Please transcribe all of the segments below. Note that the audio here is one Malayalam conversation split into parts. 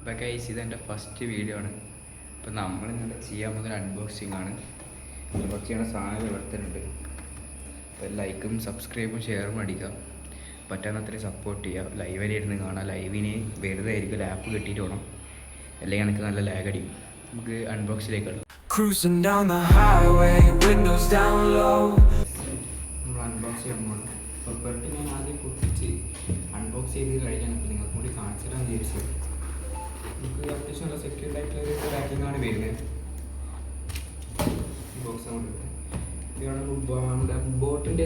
അപ്പോൾ ഗൈസ് ഇതെൻ്റെ ഫസ്റ്റ് വീഡിയോ ആണ്. അപ്പോൾ നമ്മളിങ്ങനെ ചെയ്യാൻ പോകുന്ന അൺബോക്സിംഗ് ആണ്. അൺബോക്സ് ചെയ്യുന്ന സാധനം ഇവിടുത്തുണ്ട്. അപ്പോൾ ലൈക്കും സബ്സ്ക്രൈബും ഷെയറും അടിക്കുക, പറ്റാവുന്നത്രയും സപ്പോർട്ട് ചെയ്യുക. ലൈവിൽ ഇരുന്ന് കാണാം. ലൈവിന് വെറുതെ ആയിരിക്കും, ലാപ്പ് കിട്ടിയിട്ട് വേണം, അല്ലെങ്കിൽ എനിക്ക് നല്ല ലാഗ് അടിക്കും. നമുക്ക് അൺബോക്സിലേക്ക് കളി. Cruising down the highway, windows down low. നമ്മൾ അൺബോക്സ് ചെയ്യാൻ പോകണം. അപ്പോൾ പെട്ട് ഞാൻ ആദ്യം പൊട്ടിച്ച് അൺബോക്സ് ചെയ്ത് കഴിഞ്ഞാൽ അപ്പോൾ നിങ്ങൾക്ക് കൂടി കാണിച്ചു തരാമെന്ന് വിചാരിച്ചത്. നമുക്ക് അത്യാവശ്യം നല്ല സെക്യൂർഡ് ആയിട്ടുള്ള ഒരു പാക്കിംഗ് ആണ് വരുന്നത്. ബോക്സ് കൊണ്ട് നമ്മുടെ ബോട്ടിൻ്റെ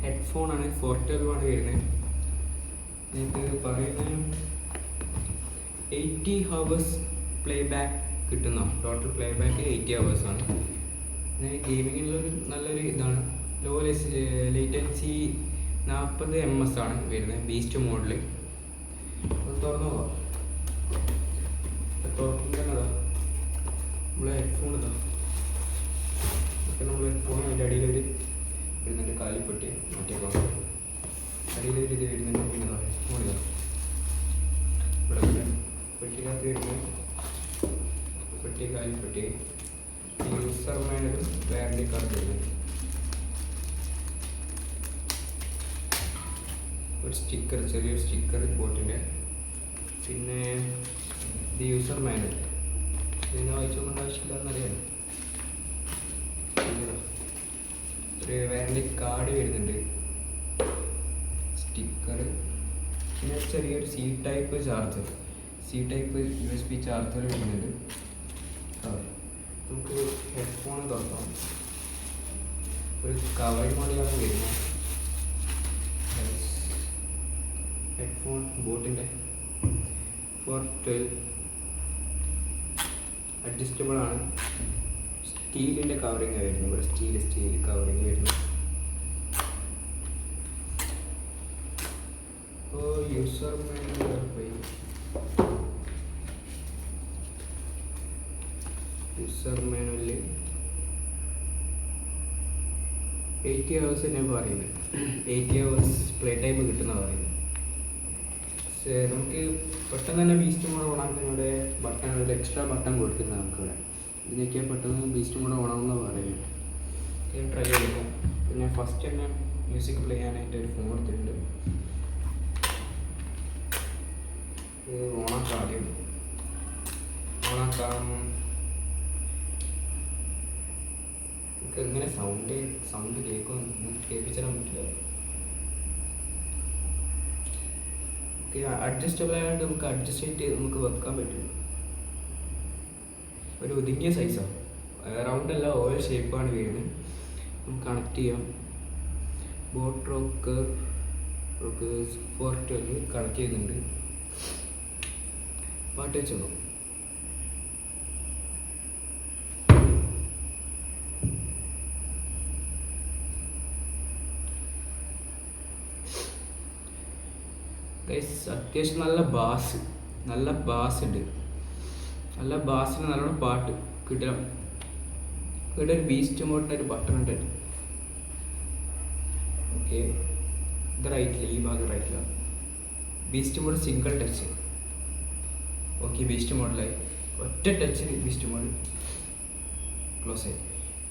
ഹെഡ്ഫോണാണ്, 412 ആണ് വരുന്നത്. നിങ്ങൾക്ക് പറയുന്നത് 80 hours പ്ലേ ബാക്ക് കിട്ടുന്ന, ടോട്ടൽ പ്ലേ ബാക്ക് 80 hours ആണ്. പിന്നെ ഗെയിമിങ്ങിനുള്ളൊരു നല്ലൊരു ഇതാണ്. ലോ ലേറ്റൻസി 40 ms ആണ് വരുന്നത്, ബീസ്റ്റ് മോഡിൽ. അത് തുറന്നു പോവാം. തുറക്കുന്നതാ നമ്മളെ ഹെഡ്ഫോൺ ഇതാ. ഒക്കെ നമ്മൾ ഹെഡ്ഫോൺ അതിൻ്റെ അടിയിലൊരു വരുന്നുണ്ട്, കാലിപ്പെട്ടി മറ്റേ അടിയിലൊരു ഇത് വരുന്നുണ്ട്. പിന്നെ ഹെഡ്ഫോൺ ഇതാ ഇവിടെ പെട്ടിക്കകത്ത് വരുന്നത്. പെട്ടി കാലിപ്പെട്ടി യൂസർ മാനുവലും വാറണ്ടി കാർഡ് വരുന്നത്. ഒരു സ്റ്റിക്കർ, ചെറിയൊരു സ്റ്റിക്കർ ബോട്ടിൻ്റെ. പിന്നെ ഇത് യൂസർ മാനുവൽ, ഇതിനെ വായിച്ചുകൊണ്ട് ആവശ്യമില്ലെന്നറിയാം. ഒരു വാറണ്ടി കാർഡ് വരുന്നുണ്ട്, സ്റ്റിക്കർ. പിന്നെ ചെറിയൊരു C type charger, USB charger വരുന്നുണ്ട്. നമുക്ക് ഹെഡ്ഫോൺ തുറക്കാം. ഒരു കവർ മോഡലാണ് വരുന്നത് ഹെഡ്ഫോൺ ബോട്ടിൻ്റെ. 412 അഡ്ജസ്റ്റബിൾ ആണ്. സ്റ്റീലിൻ്റെ കവറിങ് വരുന്നു. ഇവിടെ സ്റ്റീൽ കവറിങ് വരുന്നു. അപ്പോൾ യൂസർ മാനുവൽ പോയി. യൂസർ മാനുവലിൽ 80 hours തന്നെ പറയുന്നത്. 80 hours പ്ലേ ടൈം കിട്ടുന്ന പറയുന്നത്. പക്ഷേ നമുക്ക് പെട്ടെന്ന് തന്നെ ബീസ്റ്റ് മോഡ് ഓണാക്കാൻ ഇവിടെ ബട്ടൺ, ഒരു എക്സ്ട്രാ ബട്ടൺ കൊടുത്തിട്ടുണ്ട് നമുക്കിവിടെ. ഇതിനൊക്കെ പെട്ടെന്ന് ബീസ്റ്റ് മോഡ് ഓണാവുന്ന പറയുന്നത്. ട്രൈ ചെയ്തേക്കാം. പിന്നെ ഫസ്റ്റ് തന്നെ മ്യൂസിക് പ്ലേ ചെയ്യാനായിട്ട് ഒരു ഫോൺ എടുത്തിട്ടുണ്ട്. ഇത് ഓണാക്കാം. ആദ്യം ഓണാക്കാം. എങ്ങനെ സൗണ്ട് കേൾക്കുമെന്ന് കേൾപ്പിച്ചാൽ പറ്റില്ല. അഡ്ജസ്റ്റബിൾ ആയതുകൊണ്ട് നമുക്ക് അഡ്ജസ്റ്റ് ചെയ്തിട്ട് നമുക്ക് വെക്കാൻ പറ്റും. ഒരു ഒതുങ്ങിയ സൈസാണ്, റൗണ്ട് അല്ല, ഓവൽ ഷേപ്പാണ് വരുന്നത്. നമുക്ക് കണക്ട് ചെയ്യാം. ബോട്ട് റോക്കർ 412 കണക്ട് ചെയ്യുന്നുണ്ട്. പാട്ട് വെച്ചോളൂ. അത്യാവശ്യം നല്ല ബാസ് ഉണ്ട്. നല്ല ബാസിന് നല്ലോണം പാട്ട് കിട്ടണം. ഇവിടെ ഒരു ബീസ്റ്റ് മോഡിൻ്റെ ഒരു ബട്ടൺ ഉണ്ട്. ഓക്കെ, ഇത് റൈറ്റില്ല, ഈ ഭാഗം റൈറ്റില്ല. Beast mode single touch. Okay, beast മോഡിലായി. ഒറ്റ ടച്ചിന് ബീസ്റ്റ് മോഡ് ക്ലോസ് ആയി.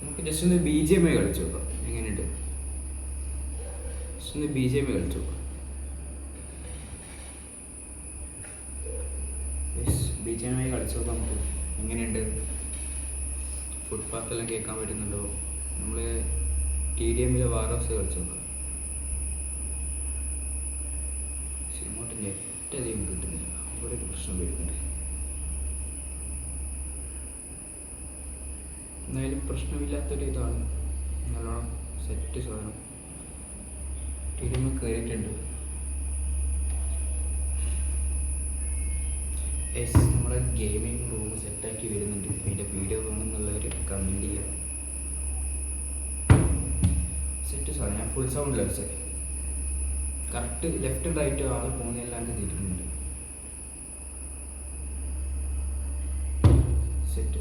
നമുക്ക് ജസ്റ്റ് ഒന്ന് BGMI കളിച്ചു നോക്കാം എങ്ങനെയുണ്ട്. ജസ്റ്റ് ഒന്ന് BGMI കളിച്ചു നോക്കാം. BGMI കളിച്ചു നോക്കാം നമുക്ക് എങ്ങനെയുണ്ട്. ഫുട്പാത്തെല്ലാം കേൾക്കാൻ പറ്റുന്നുണ്ടോ. നമ്മൾ TDMലെ വാറോസ് കളിച്ചു നോക്കാം. ഇങ്ങോട്ട് നെറ്റ് അധികം കിട്ടുന്നില്ല, അവിടെ ഒരു പ്രശ്നം വരുന്നുണ്ട്. എന്തായാലും പ്രശ്നമില്ലാത്തൊരു ഇതാണ്, നല്ലോണം സെറ്റ് സാധനം. TDM കയറിയിട്ടുണ്ട്. നമ്മളെ ഗെയിമിംഗ് റൂം സെറ്റാക്കി വരുന്നുണ്ട്. അതിൻ്റെ വീഡിയോ വേണമെന്നുള്ളവർ കമൻറ്റ് ചെയ്യുക. സെറ്റ് സാധനം. ഞാൻ ഫുൾ സൗണ്ട് ലെസ് കറക്റ്റ് ലെഫ്റ്റും റൈറ്റും ആൾ പോകുന്നതെല്ലാം ചെയ്തിട്ടുണ്ട്. Set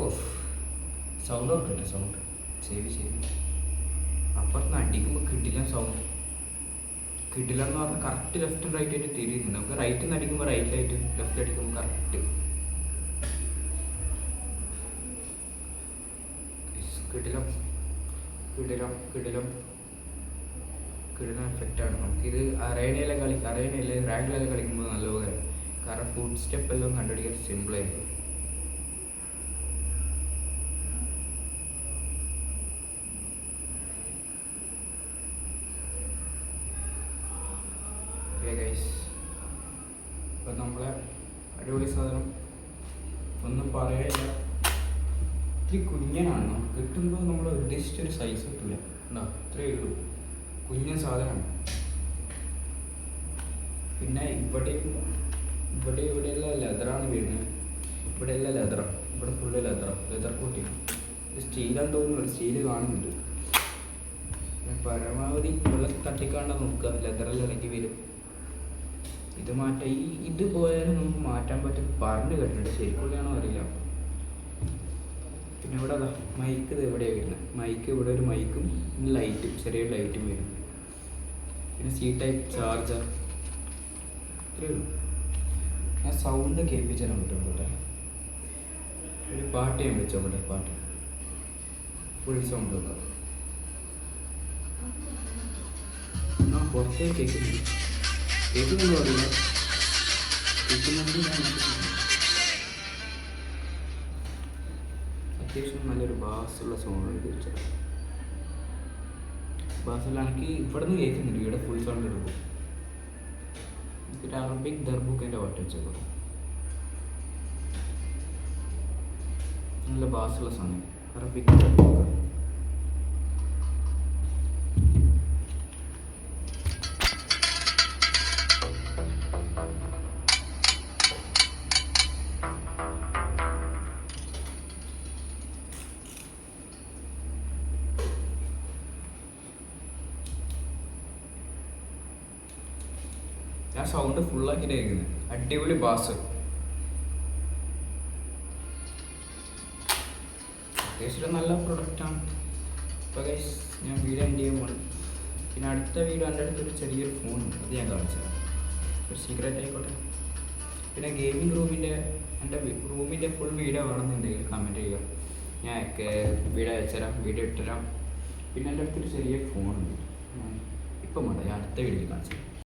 of. Sound okay, sound save. അപ്പുറത്ത് അടിക്കുമ്പോൾ കിട്ടില്ല സൗണ്ട്. കിട്ടില്ല എന്ന് പറഞ്ഞാൽ കറക്റ്റ് ലെഫ്റ്റും റൈറ്റ് ആയിട്ട് തിരിയുന്നുണ്ട്. നമുക്ക് റൈറ്റിൽ നിന്ന് അടിക്കുമ്പോൾ റൈറ്റിലായിട്ട്, ലെഫ്റ്റ് അടിക്കുമ്പോൾ കറക്റ്റ് കിടിലം കിടിലം കിടിലം കിടിലം എഫക്റ്റാണ്. നമുക്കിത് അറേനയിലെ റാങ്കിലെല്ലാം കളിക്കുമ്പോൾ നല്ല ഉപകാരം. കാരണം ഫുഡ് സ്റ്റെപ്പ് എല്ലാം കണ്ടുപിടിക്കാൻ സിമ്പിളായിരിക്കും. ഇപ്പം നമ്മളെ അടിപൊളി സാധനം ഒന്നും പറയാനില്ല. ഇത്തിരി കുഞ്ഞനാണ്, നമുക്ക് കിട്ടുമ്പോൾ നമ്മൾ ഉദ്ദേശിച്ചൊരു സൈസ് കിട്ടില്ല. ഉണ്ടോ, ഇത്രയേ ഉള്ളൂ, കുഞ്ഞൻ സാധനമാണ്. പിന്നെ ഇവിടെയെല്ലാം ലെതറാണ് വീഴുന്നത്. ഇവിടെയെല്ലാം ലെതറാണ്, ഇവിടെ ഫുള്ള് ലെതർ കൂട്ടി. സ്റ്റീലാന്ന് തോന്നുന്നു, ഒരു സ്റ്റീല് കാണുന്നുണ്ട്. പരമാവധി വെള്ളം തട്ടിക്കാണ്ട നോക്കുക, ലെതറെല്ലാം ഇറങ്ങി വരും. ഇത് മാറ്റാം, ഇത് പോയാലും നമുക്ക് മാറ്റാൻ പറ്റും പറഞ്ഞു കേട്ടിട്ടുണ്ട്, ശരിക്കുള്ളതാണോ അറിയില്ല. പിന്നെ ഇവിടെ അതാ മൈക്ക്, ഇത് എവിടെയാണ് വരുന്നത് മൈക്ക്, ഇവിടെ ഒരു മൈക്കും ലൈറ്റും, ചെറിയ ലൈറ്റും വരും. പിന്നെ സി ടൈപ്പ് ചാർജർ, ഇത്രയേ ഉള്ളൂ. ഞാൻ സൗണ്ട് കേൾപ്പിച്ചാൽ പറ്റും. ഒരു പാട്ട് ഞാൻ വെച്ചോട്ടെ, പാട്ട് ഫുൾ സൗണ്ട് വെക്കാം. ആ പുറത്തേക്ക് കേൾക്കുന്നുണ്ടോ അറിയില്ല, കേൾക്കുന്നുണ്ട്. അത്യാവശ്യം നല്ലൊരു ബാസുള്ള സൗണ്ട് തിരിച്ചത്. ബാസിലാണെങ്കിൽ ഇവിടെ നിന്ന് കേൾക്കുന്നുണ്ട്, ഇവിടെ ഫുൾ സൗണ്ട് എടുക്കും. ഒരു അറബിക് ദർബുക്കിൻ്റെ പാട്ട് വെച്ചേക്കും, നല്ല ബാസുള്ള സാധനം, അറബിക് ദർബുക്ക്. ഞാൻ സൗണ്ട് ഫുള്ളാക്കിയിട്ട് കേൾക്കുന്നത്, അടിപൊളി ബാസ്. അത്യാവശ്യം നല്ല പ്രൊഡക്റ്റാണ്. ഇപ്പോൾ ഗൈസ് ഞാൻ വീഡിയോ എൻഡ് ചെയ്യാൻ പോകണം. പിന്നെ അടുത്ത വീഡിയോ എൻ്റെ അടുത്തൊരു ചെറിയൊരു ഫോണുണ്ട്, അത് ഞാൻ കാണിച്ചത്, ഒരു സീക്രറ്റ് ആയിക്കോട്ടെ. പിന്നെ ഗെയിമിംഗ് എൻ്റെ റൂമിൻ്റെ ഫുൾ വീഡിയോ വേണമെന്നുണ്ടെങ്കിൽ കമൻറ്റ് ചെയ്യുക, ഞാൻ വീഡിയോ അയച്ചുതരാം, വീഡിയോ ഇട്ടുതരാം. പിന്നെ എൻ്റെ അടുത്തൊരു ചെറിയ ഫോണുണ്ട്, ഇപ്പം വേണ്ട, ഞാൻ അടുത്ത വീഡിയോയിൽ കാണിച്ചു.